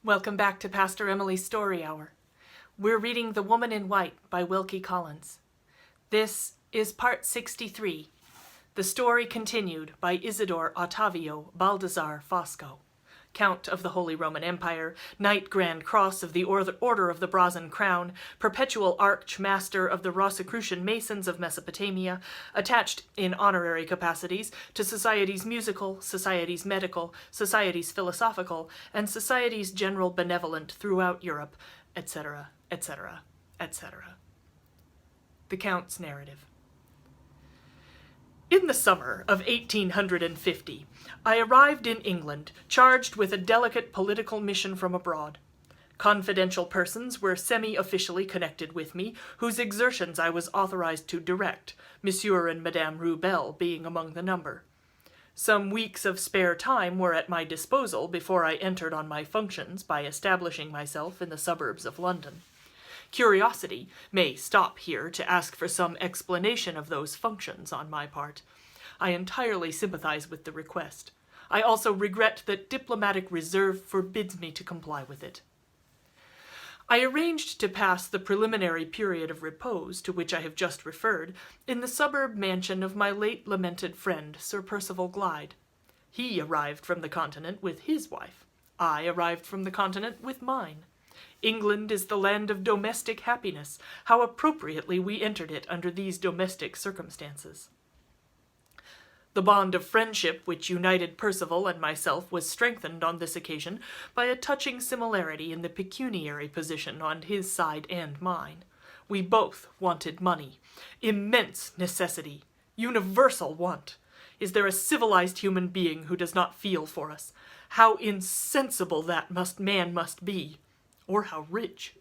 Welcome back to Pastor Emilie's Story Hour. We're reading The Woman in White by Wilkie Collins. This is part 63, The Story Continued by Isidore Ottavio Baldassar Fosco, Count of the Holy Roman Empire, Knight Grand Cross of the Order of the Brazen Crown, Perpetual Archmaster of the Rosicrucian Masons of Mesopotamia, attached in honorary capacities to societies musical, societies medical, societies philosophical, and societies general benevolent throughout Europe, etc., etc., etc. The Count's Narrative. In the summer of 1850, I arrived in England, charged with a delicate political mission from abroad. Confidential persons were semi-officially connected with me, whose exertions I was authorized to direct, Monsieur and Madame Rubel being among the number. Some weeks of spare time were at my disposal before I entered on my functions by establishing myself in the suburbs of London. Curiosity may stop here to ask for some explanation of those functions on my part. I entirely sympathize with the request. I also regret that diplomatic reserve forbids me to comply with it. I arranged to pass the preliminary period of repose to which I have just referred in the suburb mansion of my late lamented friend, Sir Percival Glyde. He arrived from the continent with his wife. I arrived from the continent with mine. England is the land of domestic happiness. How appropriately we entered it under these domestic circumstances. The bond of friendship which united Percival and myself was strengthened on this occasion by a touching similarity in the pecuniary position on his side and mine. We both wanted money. Immense necessity. Universal want. Is there a civilized human being who does not feel for us? How insensible that man must be. Or how rich.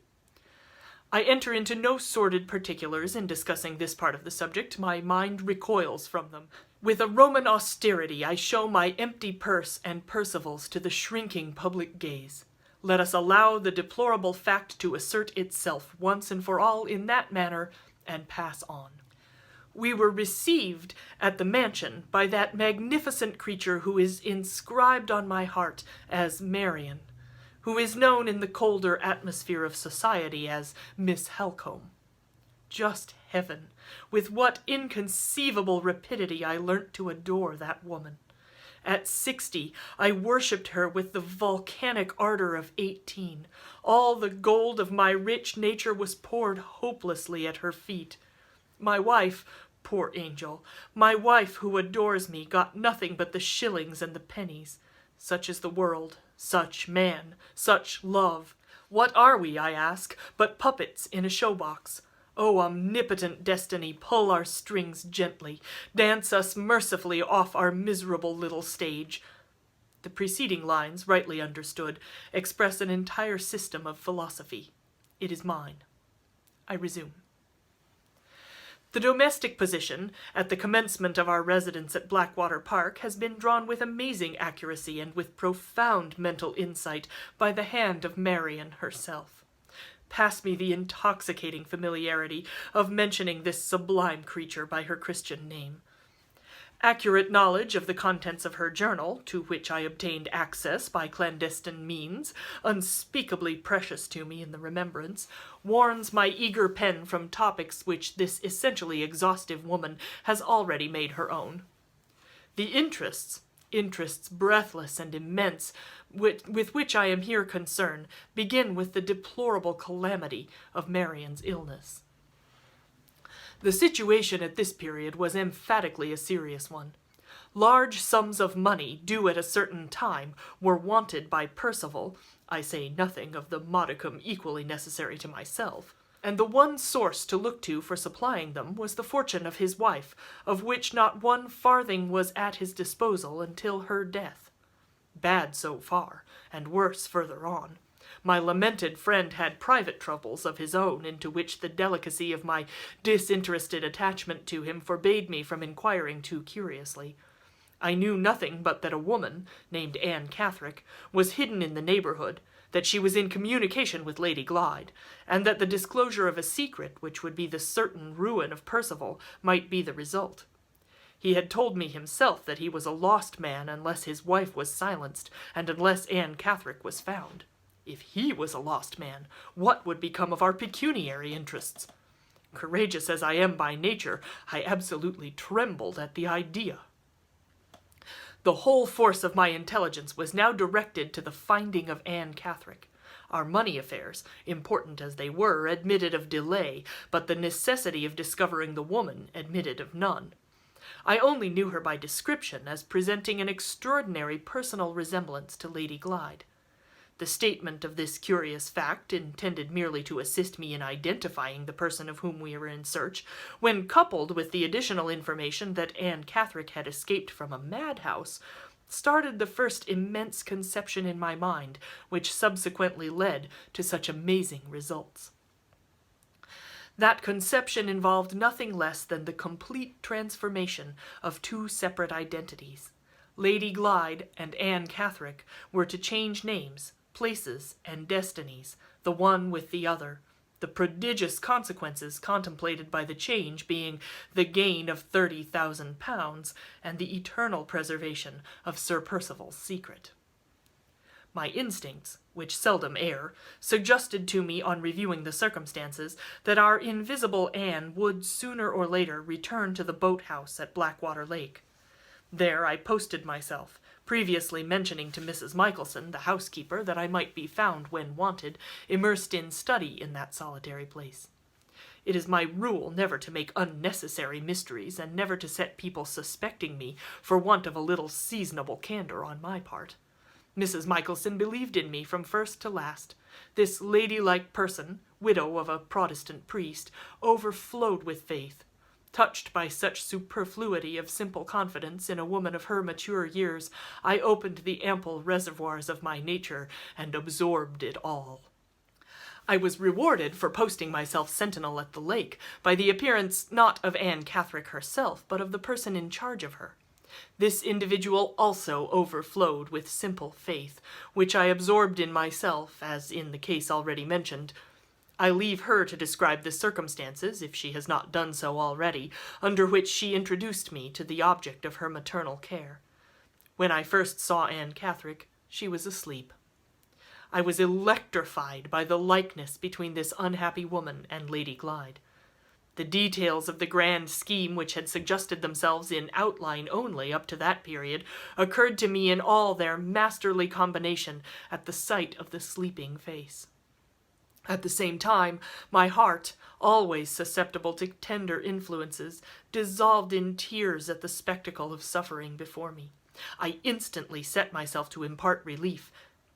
I enter into no sordid particulars in discussing this part of the subject. My mind recoils from them. With a Roman austerity, I show my empty purse and Percival's to the shrinking public gaze. Let us allow the deplorable fact to assert itself once and for all in that manner, and pass on. We were received at the mansion by that magnificent creature who is inscribed on my heart as Marian, who is known in the colder atmosphere of society as Miss Halcombe. Just heaven, with what inconceivable rapidity I learnt to adore that woman. At 60, I worshipped her with the volcanic ardor of 18. All the gold of my rich nature was poured hopelessly at her feet. My wife, poor angel, my wife who adores me, got nothing but the shillings and the pennies. Such is the world, such man, such love. What are we, I ask, but puppets in a show-box? O omnipotent destiny, pull our strings gently, dance us mercifully off our miserable little stage. The preceding lines, rightly understood, express an entire system of philosophy. It is mine. I resume. The domestic position at the commencement of our residence at Blackwater Park has been drawn with amazing accuracy and with profound mental insight by the hand of Marian herself. Pass me the intoxicating familiarity of mentioning this sublime creature by her Christian name. Accurate knowledge of the contents of her journal, to which I obtained access by clandestine means, unspeakably precious to me in the remembrance, warns my eager pen from topics which this essentially exhaustive woman has already made her own. The interests breathless and immense, with which I am here concerned, begin with the deplorable calamity of Marian's illness. The situation at this period was emphatically a serious one. Large sums of money due at a certain time were wanted by Percival, I say nothing of the modicum equally necessary to myself, and the one source to look to for supplying them was the fortune of his wife, of which not one farthing was at his disposal until her death. Bad so far, and worse further on. My lamented friend had private troubles of his own, into which the delicacy of my disinterested attachment to him forbade me from inquiring too curiously. I knew nothing but that a woman, named Anne Catherick, was hidden in the neighbourhood, that she was in communication with Lady Glyde, and that the disclosure of a secret, which would be the certain ruin of Percival, might be the result. He had told me himself that he was a lost man unless his wife was silenced, and unless Anne Catherick was found. If he was a lost man, what would become of our pecuniary interests? Courageous as I am by nature, I absolutely trembled at the idea. The whole force of my intelligence was now directed to the finding of Anne Catherick. Our money affairs, important as they were, admitted of delay, but the necessity of discovering the woman admitted of none. I only knew her by description as presenting an extraordinary personal resemblance to Lady Glyde. The statement of this curious fact, intended merely to assist me in identifying the person of whom we were in search, when coupled with the additional information that Anne Catherick had escaped from a madhouse, started the first immense conception in my mind, which subsequently led to such amazing results. That conception involved nothing less than the complete transformation of two separate identities. Lady Glyde and Anne Catherick were to change names, places, and destinies, the one with the other, the prodigious consequences contemplated by the change being the gain of 30,000 pounds and the eternal preservation of Sir Percival's secret. My instincts, which seldom err, suggested to me on reviewing the circumstances that our invisible Anne would sooner or later return to the boat-house at Blackwater Lake. There I posted myself, previously mentioning to Mrs. Michelson, the housekeeper, that I might be found, when wanted, immersed in study in that solitary place. It is my rule never to make unnecessary mysteries, and never to set people suspecting me for want of a little seasonable candor on my part. Mrs. Michelson believed in me from first to last. This ladylike person, widow of a Protestant priest, overflowed with faith. Touched by such superfluity of simple confidence in a woman of her mature years, I opened the ample reservoirs of my nature and absorbed it all. I was rewarded for posting myself sentinel at the lake by the appearance not of Anne Catherick herself, but of the person in charge of her. This individual also overflowed with simple faith, which I absorbed in myself, as in the case already mentioned. I leave her to describe the circumstances, if she has not done so already, under which she introduced me to the object of her maternal care. When I first saw Anne Catherick, she was asleep. I was electrified by the likeness between this unhappy woman and Lady Glyde. The details of the grand scheme which had suggested themselves in outline only up to that period occurred to me in all their masterly combination at the sight of the sleeping face. At the same time, my heart, always susceptible to tender influences, dissolved in tears at the spectacle of suffering before me. I instantly set myself to impart relief.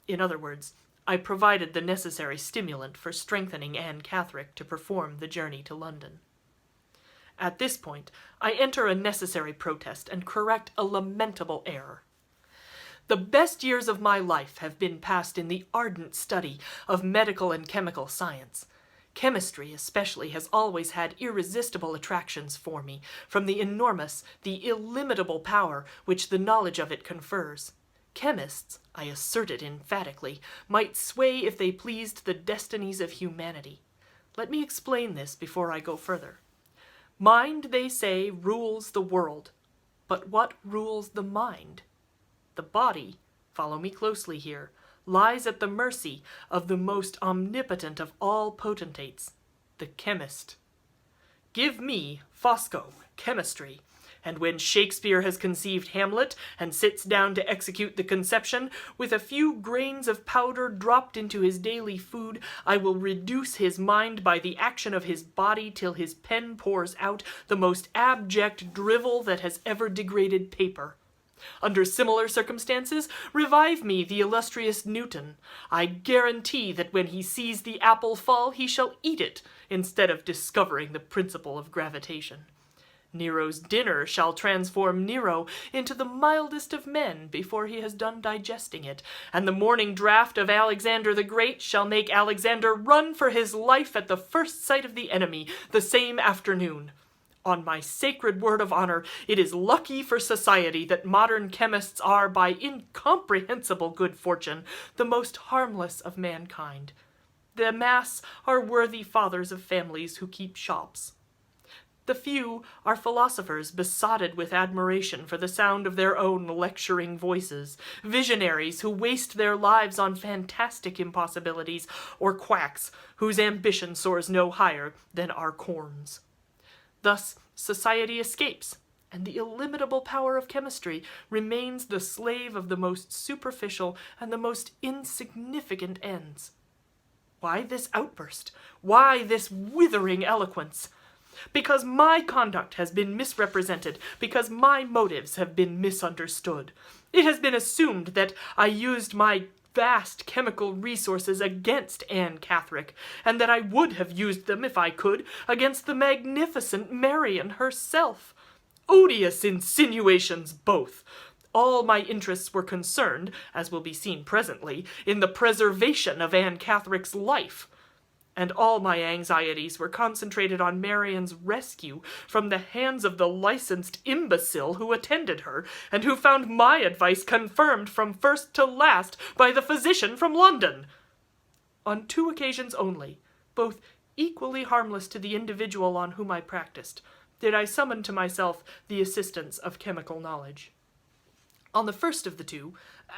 In other words, I provided the necessary stimulant for strengthening Anne Catherick to perform the journey to London. At this point, I enter a necessary protest and correct a lamentable error. The best years of my life have been passed in the ardent study of medical and chemical science. Chemistry, especially, has always had irresistible attractions for me, from the enormous, the illimitable power which the knowledge of it confers. Chemists, I assert it emphatically, might sway if they pleased the destinies of humanity. Let me explain this before I go further. Mind, they say, rules the world. But what rules the mind? The body, follow me closely here, lies at the mercy of the most omnipotent of all potentates, the chemist. Give me, Fosco, chemistry, and when Shakespeare has conceived Hamlet and sits down to execute the conception, with a few grains of powder dropped into his daily food, I will reduce his mind by the action of his body till his pen pours out the most abject drivel that has ever degraded paper. Under similar circumstances, revive me the illustrious Newton. I guarantee that when he sees the apple fall, he shall eat it, instead of discovering the principle of gravitation. Nero's dinner shall transform Nero into the mildest of men before he has done digesting it, and the morning draught of Alexander the Great shall make Alexander run for his life at the first sight of the enemy the same afternoon. On my sacred word of honor, it is lucky for society that modern chemists are, by incomprehensible good fortune, the most harmless of mankind. The mass are worthy fathers of families who keep shops. The few are philosophers besotted with admiration for the sound of their own lecturing voices, visionaries who waste their lives on fantastic impossibilities, or quacks whose ambition soars no higher than our corns. Thus society escapes, and the illimitable power of chemistry remains the slave of the most superficial and the most insignificant ends. Why this outburst? Why this withering eloquence? Because my conduct has been misrepresented, because my motives have been misunderstood. It has been assumed that I used my vast chemical resources against Anne Catherick, and that I would have used them, if I could, against the magnificent Marian herself. Odious insinuations both! All my interests were concerned, as will be seen presently, in the preservation of Anne Catherick's life. And all my anxieties were concentrated on Marian's rescue from the hands of the licensed imbecile who attended her, and who found my advice confirmed from first to last by the physician from London. On 2 occasions only, both equally harmless to the individual on whom I practiced, did I summon to myself the assistance of chemical knowledge. On the first of the 2,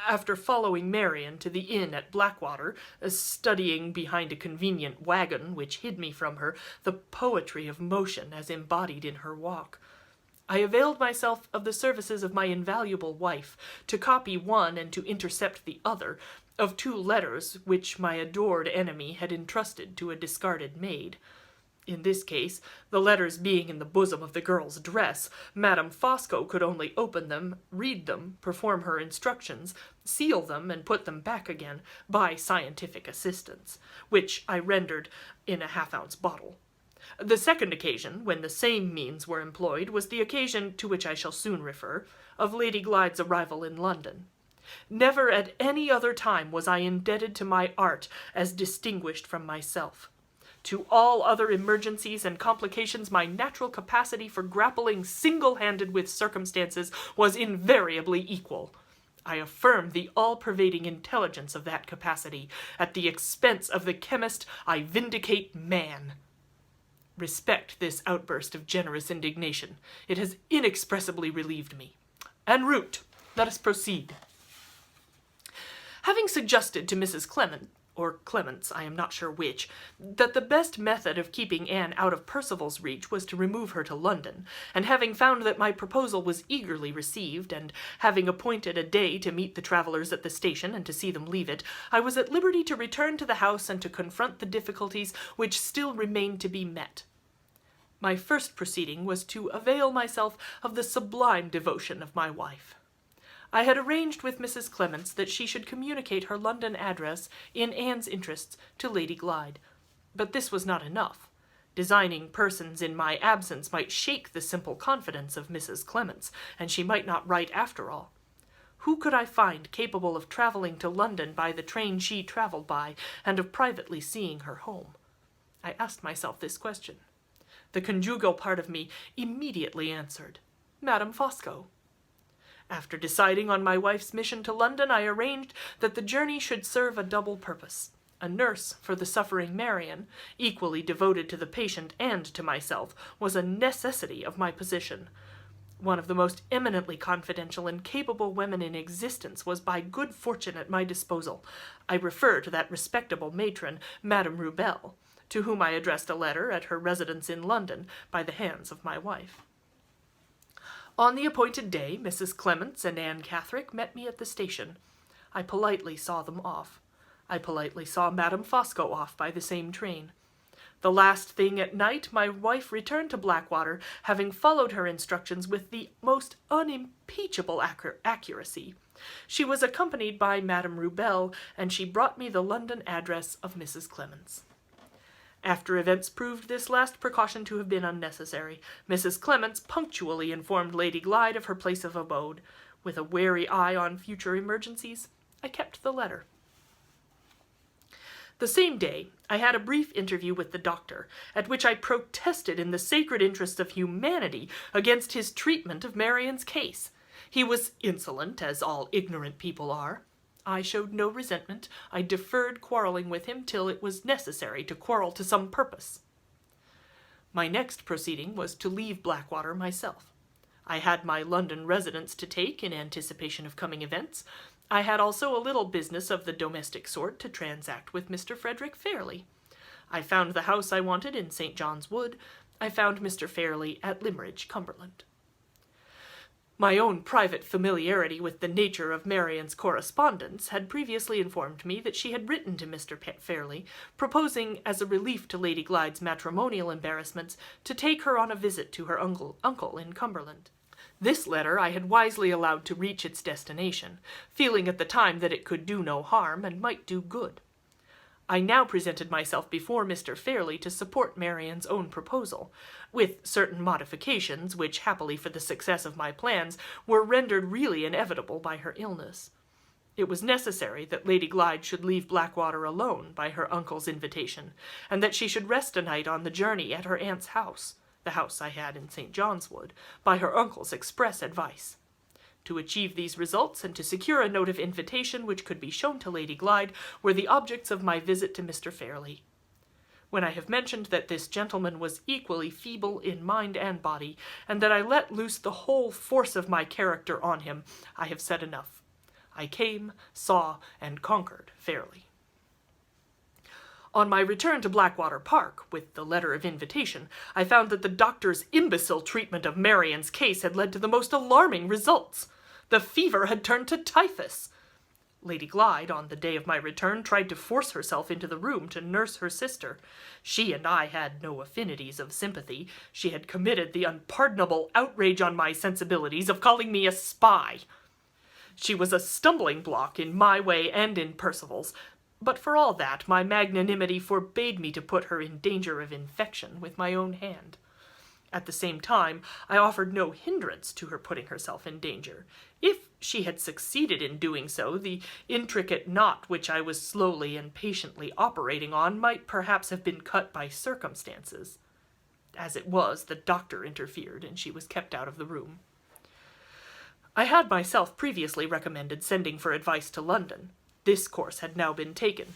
after following Marian to the inn at Blackwater, studying behind a convenient wagon which hid me from her the poetry of motion as embodied in her walk, I availed myself of the services of my invaluable wife to copy one and to intercept the other of 2 letters which my adored enemy had entrusted to a discarded maid. In this case, the letters being in the bosom of the girl's dress, Madame Fosco could only open them, read them, perform her instructions, seal them, and put them back again by scientific assistance, which I rendered in a half-ounce bottle. The second occasion, when the same means were employed, was the occasion, to which I shall soon refer, of Lady Glyde's arrival in London. Never at any other time was I indebted to my art as distinguished from myself. To all other emergencies and complications my natural capacity for grappling single-handed with circumstances was invariably equal. I affirm the all-pervading intelligence of that capacity. At the expense of the chemist, I vindicate man. Respect this outburst of generous indignation. It has inexpressibly relieved me. En route, let us proceed. Having suggested to Mrs. Clements, I am not sure which, that the best method of keeping Anne out of Percival's reach was to remove her to London, and having found that my proposal was eagerly received, and having appointed a day to meet the travellers at the station and to see them leave it, I was at liberty to return to the house and to confront the difficulties which still remained to be met. My first proceeding was to avail myself of the sublime devotion of my wife. I had arranged with Mrs. Clements that she should communicate her London address in Anne's interests to Lady Glyde. But this was not enough. Designing persons in my absence might shake the simple confidence of Mrs. Clements, and she might not write after all. Who could I find capable of travelling to London by the train she travelled by, and of privately seeing her home? I asked myself this question. The conjugal part of me immediately answered, Madame Fosco. After deciding on my wife's mission to London, I arranged that the journey should serve a double purpose. A nurse for the suffering Marian, equally devoted to the patient and to myself, was a necessity of my position. One of the most eminently confidential and capable women in existence was by good fortune at my disposal. I refer to that respectable matron, Madame Rubel, to whom I addressed a letter at her residence in London by the hands of my wife. On the appointed day, Mrs. Clements and Anne Catherick met me at the station. I politely saw them off. I politely saw Madame Fosco off by the same train. The last thing at night, my wife returned to Blackwater, having followed her instructions with the most unimpeachable accuracy. She was accompanied by Madame Rubel, and she brought me the London address of Mrs. Clements. After events proved this last precaution to have been unnecessary, Mrs. Clements punctually informed Lady Glyde of her place of abode. With a wary eye on future emergencies, I kept the letter. The same day, I had a brief interview with the doctor, at which I protested in the sacred interests of humanity against his treatment of Marian's case. He was insolent, as all ignorant people are. I showed no resentment. I deferred quarreling with him till it was necessary to quarrel to some purpose. My next proceeding was to leave Blackwater myself. I had my London residence to take in anticipation of coming events. I had also a little business of the domestic sort to transact with Mr. Frederick Fairley. I found the house I wanted in St. John's Wood. I found Mr. Fairley at Limmeridge, Cumberland. My own private familiarity with the nature of Marian's correspondence had previously informed me that she had written to Mr. Fairley, proposing, as a relief to Lady Glyde's matrimonial embarrassments, to take her on a visit to her uncle in Cumberland. This letter I had wisely allowed to reach its destination, feeling at the time that it could do no harm and might do good. I now presented myself before Mr. Fairley to support Marian's own proposal, with certain modifications which, happily for the success of my plans, were rendered really inevitable by her illness. It was necessary that Lady Glyde should leave Blackwater alone by her uncle's invitation, and that she should rest a night on the journey at her aunt's house, the house I had in St. John's Wood, by her uncle's express advice. To achieve these results, and to secure a note of invitation which could be shown to Lady Glyde, were the objects of my visit to Mr. Fairley. When I have mentioned that this gentleman was equally feeble in mind and body, and that I let loose the whole force of my character on him, I have said enough. I came, saw, and conquered Fairley. On my return to Blackwater Park, with the letter of invitation, I found that the doctor's imbecile treatment of Marian's case had led to the most alarming results. The fever had turned to typhus. Lady Glyde, on the day of my return, tried to force herself into the room to nurse her sister. She and I had no affinities of sympathy. She had committed the unpardonable outrage on my sensibilities of calling me a spy. She was a stumbling block in my way and in Percival's, but for all that, my magnanimity forbade me to put her in danger of infection with my own hand. At the same time, I offered no hindrance to her putting herself in danger. If she had succeeded in doing so, the intricate knot which I was slowly and patiently operating on might perhaps have been cut by circumstances. As it was, the doctor interfered, and she was kept out of the room. I had myself previously recommended sending for advice to London. This course had now been taken.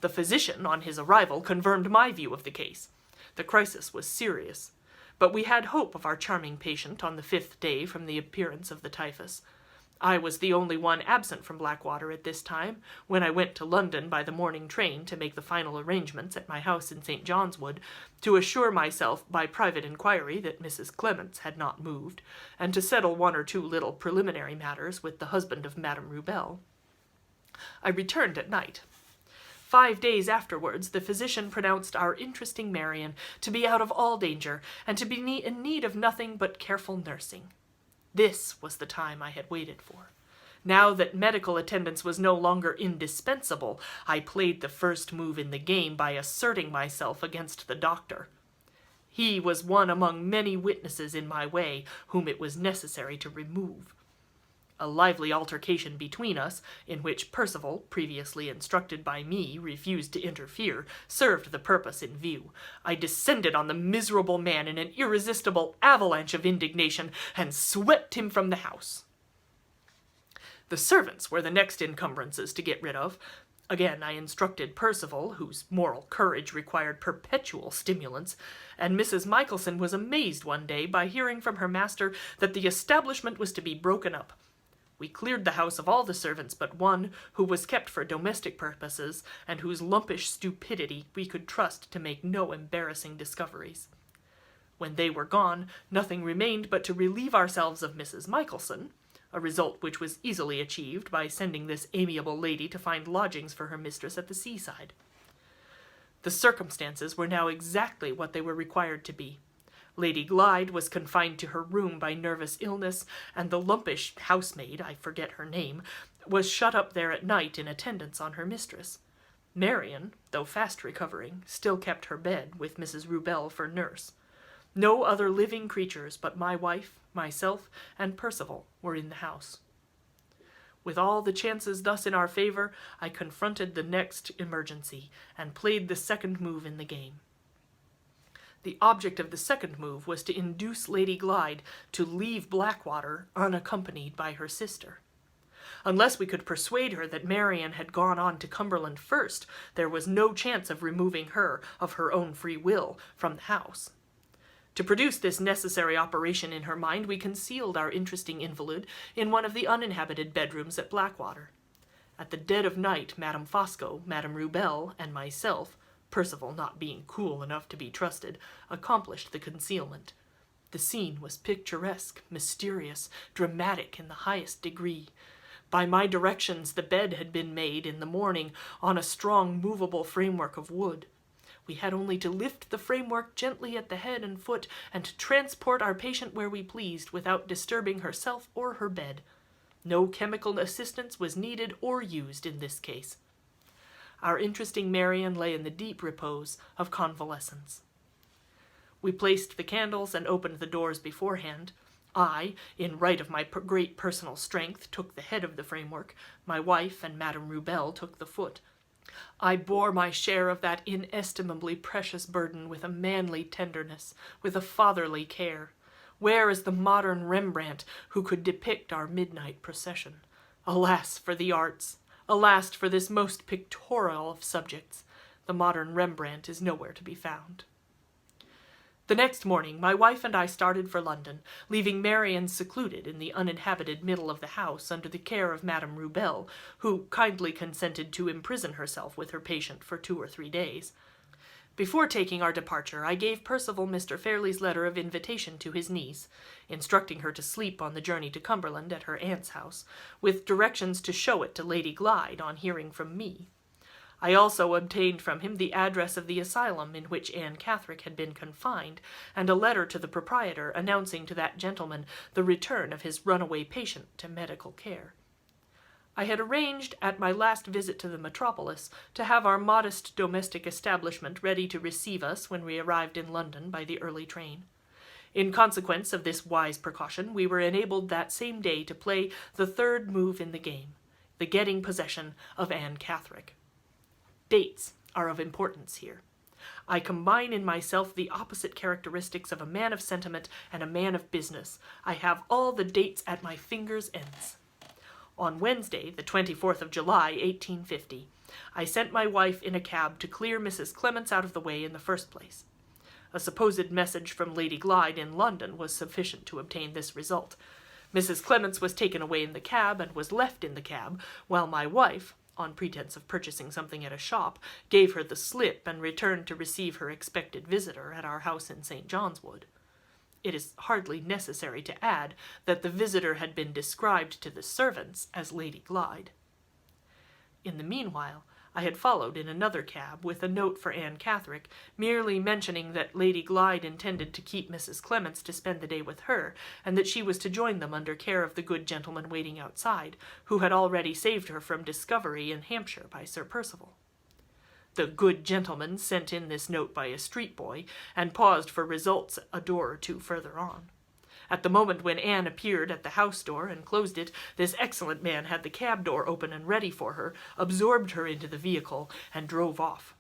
The physician, on his arrival, confirmed my view of the case. The crisis was serious, but we had hope of our charming patient on the 5th day from the appearance of the typhus. I was the only one absent from Blackwater at this time, when I went to London by the morning train to make the final arrangements at my house in St. John's Wood, to assure myself by private inquiry that Mrs. Clements had not moved, and to settle one or two little preliminary matters with the husband of Madame Rubel. I returned at night. 5 days afterwards, the physician pronounced our interesting Marian to be out of all danger, and to be in need of nothing but careful nursing. This was the time I had waited for. Now that medical attendance was no longer indispensable, I played the first move in the game by asserting myself against the doctor. He was one among many witnesses in my way whom it was necessary to remove. A lively altercation between us, in which Percival, previously instructed by me, refused to interfere, served the purpose in view. I descended on the miserable man in an irresistible avalanche of indignation, and swept him from the house. The servants were the next encumbrances to get rid of. Again I instructed Percival, whose moral courage required perpetual stimulants, and Mrs. Michelson was amazed one day by hearing from her master that the establishment was to be broken up. We cleared the house of all the servants but one, who was kept for domestic purposes, and whose lumpish stupidity we could trust to make no embarrassing discoveries. When they were gone, nothing remained but to relieve ourselves of Mrs. Michelson, a result which was easily achieved by sending this amiable lady to find lodgings for her mistress at the seaside. The circumstances were now exactly what they were required to be. Lady Glyde was confined to her room by nervous illness, and the lumpish housemaid, I forget her name, was shut up there at night in attendance on her mistress. Marian, though fast recovering, still kept her bed with Mrs. Rubel for nurse. No other living creatures but my wife, myself, and Percival were in the house. With all the chances thus in our favor, I confronted the next emergency, and played the second move in the game. The object of the second move was to induce Lady Glyde to leave Blackwater unaccompanied by her sister. Unless we could persuade her that Marian had gone on to Cumberland first, there was no chance of removing her, of her own free will, from the house. To produce this necessary operation in her mind, we concealed our interesting invalid in one of the uninhabited bedrooms at Blackwater. At the dead of night, Madame Fosco, Madame Rubel, and myself, Percival not being cool enough to be trusted, accomplished the concealment. The scene was picturesque, mysterious, dramatic in the highest degree. By my directions, the bed had been made in the morning on a strong, movable framework of wood. We had only to lift the framework gently at the head and foot, and to transport our patient where we pleased, without disturbing herself or her bed. No chemical assistance was needed or used in this case. Our interesting Marian lay in the deep repose of convalescence. We placed the candles and opened the doors beforehand. I, in right of my great personal strength, took the head of the framework. My wife and Madame Rubel took the foot. I bore my share of that inestimably precious burden with a manly tenderness, with a fatherly care. Where is the modern Rembrandt who could depict our midnight procession? Alas for the arts! Alas for this most pictorial of subjects! The modern Rembrandt is nowhere to be found. The next morning, my wife and I started for London, leaving Marian secluded in the uninhabited middle of the house under the care of Madame Rubel, who kindly consented to imprison herself with her patient for 2 or 3 days. Before taking our departure, I gave Percival Mr. Fairley's letter of invitation to his niece, instructing her to sleep on the journey to Cumberland at her aunt's house, with directions to show it to Lady Glyde on hearing from me. I also obtained from him the address of the asylum in which Anne Catherick had been confined, and a letter to the proprietor announcing to that gentleman the return of his runaway patient to medical care. I had arranged, at my last visit to the metropolis, to have our modest domestic establishment ready to receive us when we arrived in London by the early train. In consequence of this wise precaution, we were enabled that same day to play the third move in the game, the getting possession of Anne Catherick. Dates are of importance here. I combine in myself the opposite characteristics of a man of sentiment and a man of business. I have all the dates at my fingers' ends. On Wednesday, the 24th of July, 1850, I sent my wife in a cab to clear Mrs. Clements out of the way in the first place. A supposed message from Lady Glyde in London was sufficient to obtain this result. Mrs. Clements was taken away in the cab and was left in the cab, while my wife, on pretense of purchasing something at a shop, gave her the slip and returned to receive her expected visitor at our house in St. John's Wood. It is hardly necessary to add that the visitor had been described to the servants as Lady Glyde. In the meanwhile, I had followed in another cab with a note for Anne Catherick, merely mentioning that Lady Glyde intended to keep Mrs. Clements to spend the day with her, and that she was to join them under care of the good gentleman waiting outside, who had already saved her from discovery in Hampshire by Sir Percival. The good gentleman sent in this note by a street boy, and paused for results a door or two further on. At the moment when Anne appeared at the house door and closed it, this excellent man had the cab door open and ready for her, absorbed her into the vehicle, and drove off.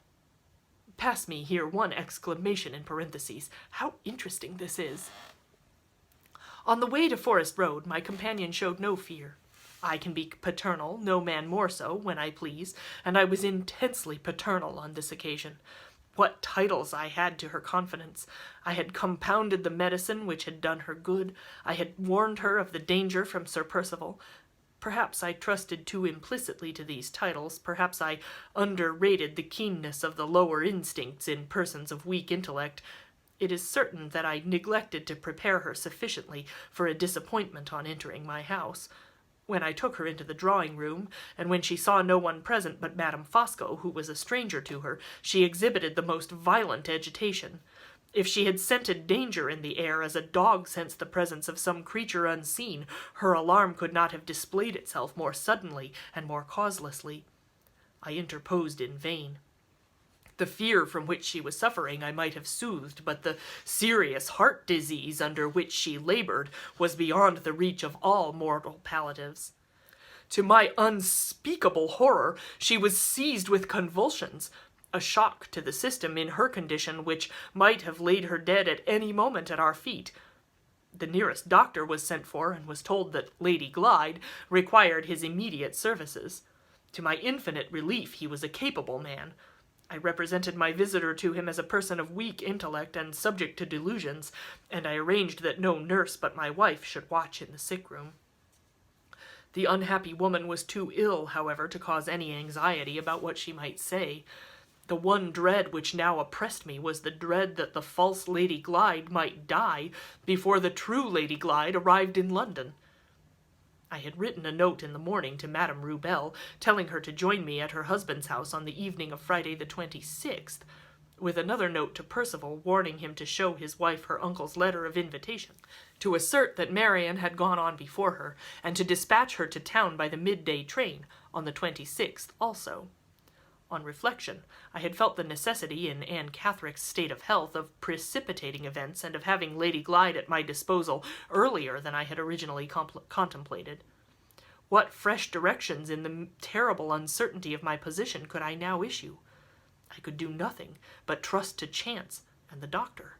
Pass me here one exclamation in parentheses. How interesting this is! On the way to Forest Road, my companion showed no fear. I can be paternal, no man more so, when I please, and I was intensely paternal on this occasion. What titles I had to her confidence! I had compounded the medicine which had done her good. I had warned her of the danger from Sir Percival. Perhaps I trusted too implicitly to these titles. Perhaps I underrated the keenness of the lower instincts in persons of weak intellect. It is certain that I neglected to prepare her sufficiently for a disappointment on entering my house. When I took her into the drawing-room, and when she saw no one present but Madame Fosco, who was a stranger to her, she exhibited the most violent agitation. If she had scented danger in the air as a dog scents the presence of some creature unseen, her alarm could not have displayed itself more suddenly and more causelessly. I interposed in vain. The fear from which she was suffering I might have soothed, but the serious heart disease under which she labored was beyond the reach of all mortal palliatives. To my unspeakable horror, she was seized with convulsions, a shock to the system in her condition which might have laid her dead at any moment at our feet. The nearest doctor was sent for, and was told that Lady Glyde required his immediate services. To my infinite relief, he was a capable man. I represented my visitor to him as a person of weak intellect and subject to delusions, and I arranged that no nurse but my wife should watch in the sick room. The unhappy woman was too ill, however, to cause any anxiety about what she might say. The one dread which now oppressed me was the dread that the false Lady Glyde might die before the true Lady Glyde arrived in London. I had written a note in the morning to Madame Rubel, telling her to join me at her husband's house on the evening of Friday the 26th, with another note to Percival warning him to show his wife her uncle's letter of invitation, to assert that Marian had gone on before her, and to dispatch her to town by the midday train on the 26th also. On reflection, I had felt the necessity, in Anne Catherick's state of health, of precipitating events and of having Lady Glyde at my disposal earlier than I had originally contemplated. What fresh directions in the terrible uncertainty of my position could I now issue? I could do nothing but trust to chance and the doctor.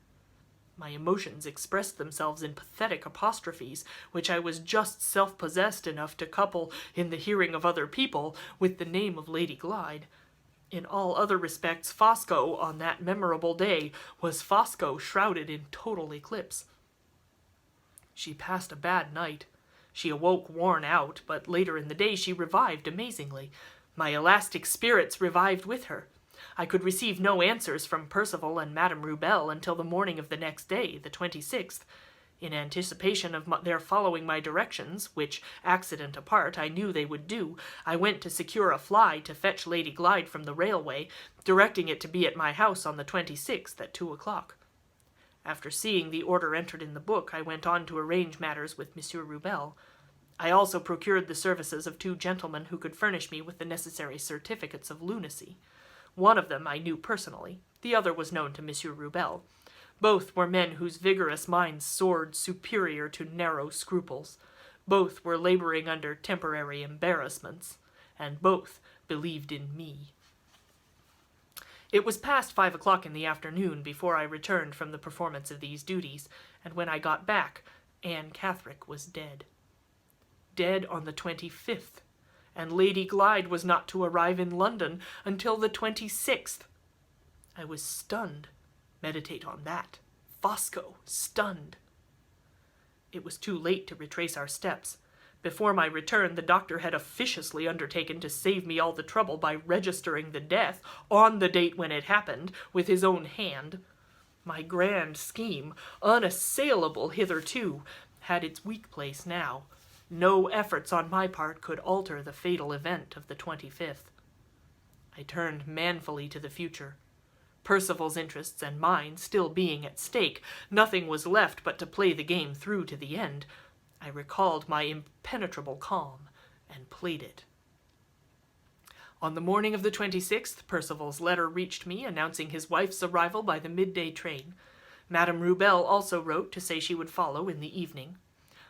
My emotions expressed themselves in pathetic apostrophes, which I was just self-possessed enough to couple, in the hearing of other people, with the name of Lady Glyde. In all other respects, Fosco, on that memorable day, was Fosco shrouded in total eclipse. She passed a bad night. She awoke worn out, but later in the day she revived amazingly. My elastic spirits revived with her. I could receive no answers from Percival and Madame Rubel until the morning of the next day, the 26th. In anticipation of their following my directions, which, accident apart, I knew they would do, I went to secure a fly to fetch Lady Glyde from the railway, directing it to be at my house on the 26th at 2 o'clock. After seeing the order entered in the book, I went on to arrange matters with Monsieur Rubel. I also procured the services of 2 gentlemen who could furnish me with the necessary certificates of lunacy. One of them I knew personally, the other was known to Monsieur Rubel. Both were men whose vigorous minds soared superior to narrow scruples. Both were laboring under temporary embarrassments, and both believed in me. It was past 5 o'clock in the afternoon before I returned from the performance of these duties, and when I got back, Anne Catherick was dead. Dead on the 25th, and Lady Glyde was not to arrive in London until the 26th. I was stunned. Meditate on that. Fosco, stunned. It was too late to retrace our steps. Before my return, the doctor had officiously undertaken to save me all the trouble by registering the death, on the date when it happened, with his own hand. My grand scheme, unassailable hitherto, had its weak place now. No efforts on my part could alter the fatal event of the 25th. I turned manfully to the future. Percival's interests and mine still being at stake, nothing was left but to play the game through to the end. I recalled my impenetrable calm and played it. On the morning of the 26th, Percival's letter reached me announcing his wife's arrival by the midday train. Madame Rubel also wrote to say she would follow in the evening.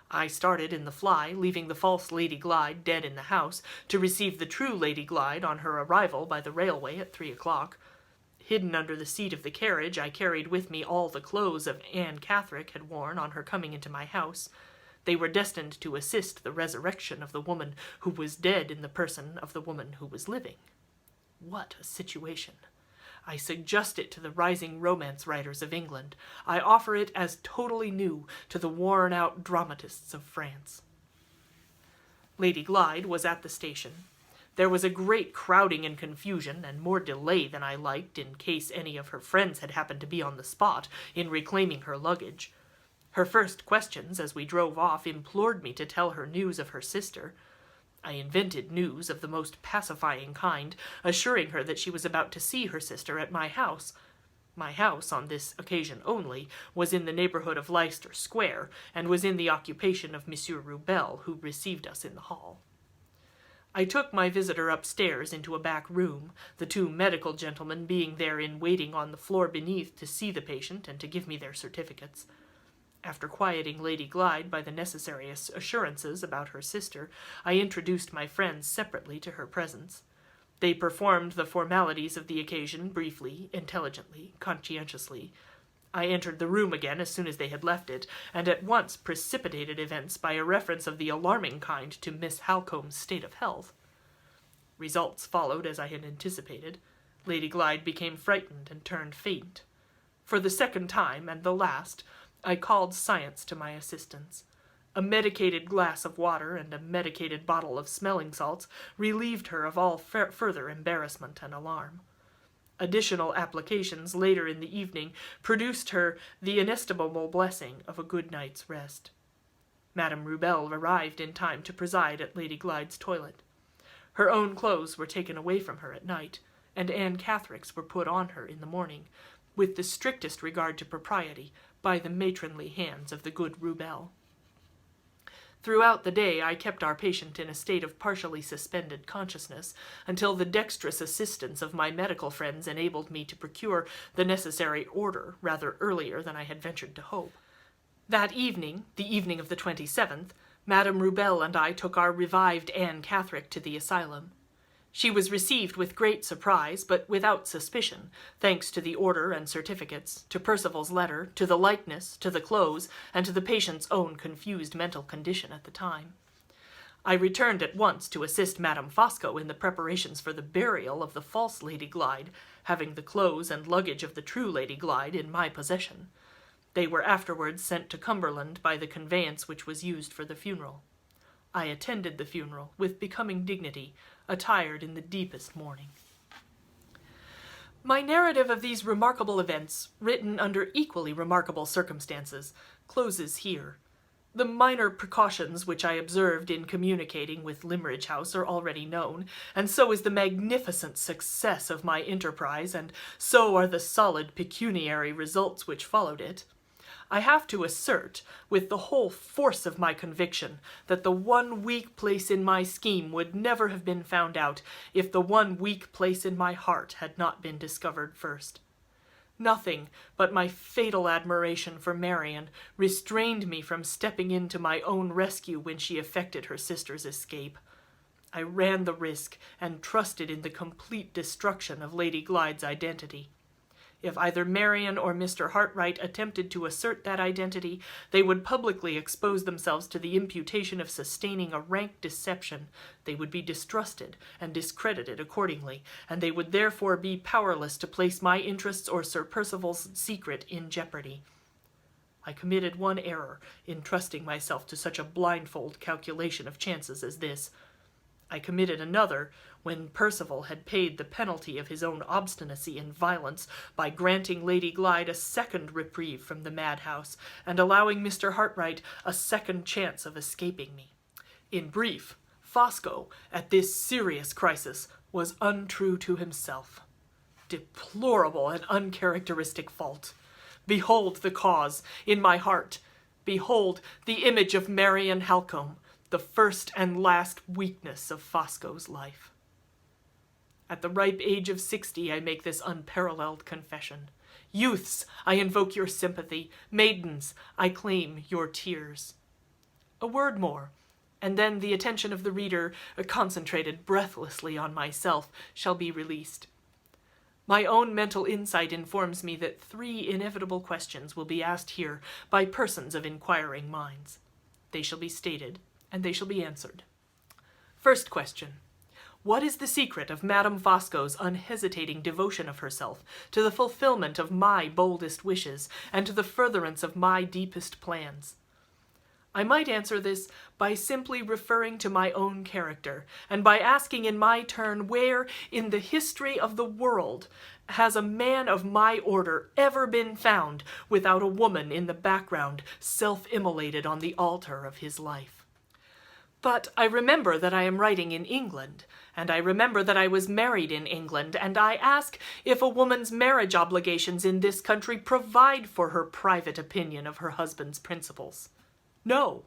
I started in the fly, leaving the false Lady Glyde dead in the house, to receive the true Lady Glyde on her arrival by the railway at 3 o'clock. Hidden under the seat of the carriage, I carried with me all the clothes of Anne Catherick had worn on her coming into my house. They were destined to assist the resurrection of the woman who was dead in the person of the woman who was living. What a situation! I suggest it to the rising romance writers of England. I offer it as totally new to the worn-out dramatists of France. Lady Glyde was at the station. There was a great crowding and confusion, and more delay than I liked, in case any of her friends had happened to be on the spot, in reclaiming her luggage. Her first questions, as we drove off, implored me to tell her news of her sister. I invented news of the most pacifying kind, assuring her that she was about to see her sister at my house. My house, on this occasion only, was in the neighborhood of Leicester Square, and was in the occupation of Monsieur Rubel, who received us in the hall. I took my visitor upstairs into a back room, the 2 medical gentlemen being there in waiting on the floor beneath to see the patient and to give me their certificates. After quieting Lady Glyde by the necessary assurances about her sister, I introduced my friends separately to her presence. They performed the formalities of the occasion briefly, intelligently, conscientiously. I entered the room again as soon as they had left it, and at once precipitated events by a reference of the alarming kind to Miss Halcomb's state of health. Results followed as I had anticipated. Lady Glyde became frightened and turned faint. For the second time, and the last, I called science to my assistance. A medicated glass of water and a medicated bottle of smelling salts relieved her of all further embarrassment and alarm. Additional applications later in the evening produced her the inestimable blessing of a good night's rest. Madame Rubel arrived in time to preside at Lady Glyde's toilet. Her own clothes were taken away from her at night, and Anne Catherick's were put on her in the morning, with the strictest regard to propriety, by the matronly hands of the good Rubel. Throughout the day I kept our patient in a state of partially suspended consciousness, until the dexterous assistance of my medical friends enabled me to procure the necessary order rather earlier than I had ventured to hope. That evening, the evening of the 27th, Madame Rubel and I took our revived Anne Catherick to the asylum. She was received with great surprise, but without suspicion, thanks to the order and certificates, to Percival's letter, to the likeness, to the clothes, and to the patient's own confused mental condition at the time. I returned at once to assist Madame Fosco in the preparations for the burial of the false Lady Glyde, having the clothes and luggage of the true Lady Glyde in my possession. They were afterwards sent to Cumberland by the conveyance which was used for the funeral. I attended the funeral with becoming dignity, attired in the deepest mourning. My narrative of these remarkable events, written under equally remarkable circumstances, closes here. The minor precautions which I observed in communicating with Limmeridge House are already known, and so is the magnificent success of my enterprise, and so are the solid pecuniary results which followed it. I have to assert, with the whole force of my conviction, that the one weak place in my scheme would never have been found out if the one weak place in my heart had not been discovered first. Nothing but my fatal admiration for Marian restrained me from stepping in to my own rescue when she effected her sister's escape. I ran the risk and trusted in the complete destruction of Lady Glyde's identity. If either Marian or Mr. Hartright attempted to assert that identity, they would publicly expose themselves to the imputation of sustaining a rank deception. They would be distrusted and discredited accordingly, and they would therefore be powerless to place my interests or Sir Percival's secret in jeopardy. I committed one error in trusting myself to such a blindfold calculation of chances as this. I committed another when Percival had paid the penalty of his own obstinacy and violence by granting Lady Glyde a second reprieve from the madhouse, and allowing Mr. Hartright a second chance of escaping me. In brief, Fosco, at this serious crisis, was untrue to himself. Deplorable and uncharacteristic fault. Behold the cause in my heart. Behold the image of Marian Halcombe, the first and last weakness of Fosco's life. At the ripe age of 60, I make this unparalleled confession. Youths, I invoke your sympathy. Maidens, I claim your tears. A word more, and then the attention of the reader, concentrated breathlessly on myself, shall be released. My own mental insight informs me that 3 inevitable questions will be asked here by persons of inquiring minds. They shall be stated, and they shall be answered. First question. What is the secret of Madame Fosco's unhesitating devotion of herself to the fulfillment of my boldest wishes and to the furtherance of my deepest plans? I might answer this by simply referring to my own character, and by asking in my turn where, in the history of the world, has a man of my order ever been found without a woman in the background, self-immolated on the altar of his life? But I remember that I am writing in England, and I remember that I was married in England, and I ask if a woman's marriage obligations in this country provide for her private opinion of her husband's principles. No.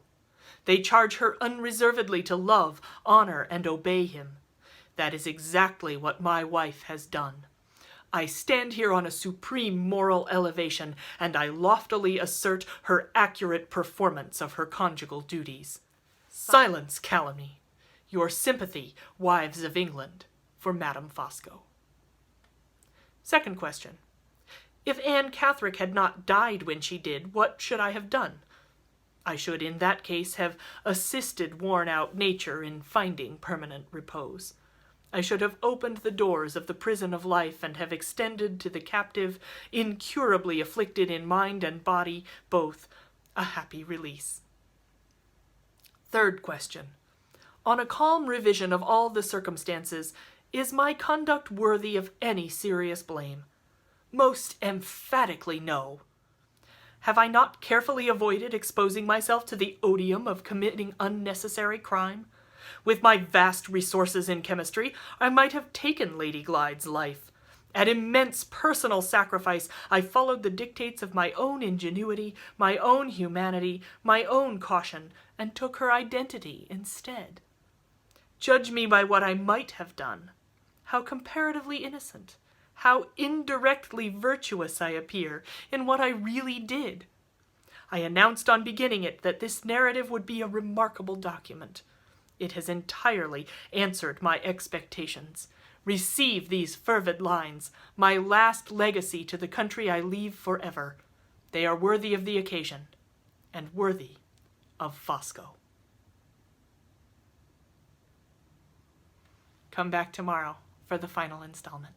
They charge her unreservedly to love, honor, and obey him. That is exactly what my wife has done. I stand here on a supreme moral elevation, and I loftily assert her accurate performance of her conjugal duties. Silence calumny. Your sympathy, wives of England, for Madame Fosco. Second question. If Anne Catherick had not died when she did, what should I have done? I should in that case have assisted worn-out nature in finding permanent repose. I should have opened the doors of the prison of life and have extended to the captive, incurably afflicted in mind and body, both, a happy release. Third question. On a calm revision of all the circumstances, is my conduct worthy of any serious blame? Most emphatically no. Have I not carefully avoided exposing myself to the odium of committing unnecessary crime? With my vast resources in chemistry, I might have taken Lady Glyde's life. At immense personal sacrifice, I followed the dictates of my own ingenuity, my own humanity, my own caution, and took her identity instead. Judge me by what I might have done. How comparatively innocent, how indirectly virtuous I appear in what I really did. I announced on beginning it that this narrative would be a remarkable document. It has entirely answered my expectations. Receive these fervid lines, my last legacy to the country I leave forever. They are worthy of the occasion, and worthy of Fosco. Come back tomorrow for the final installment.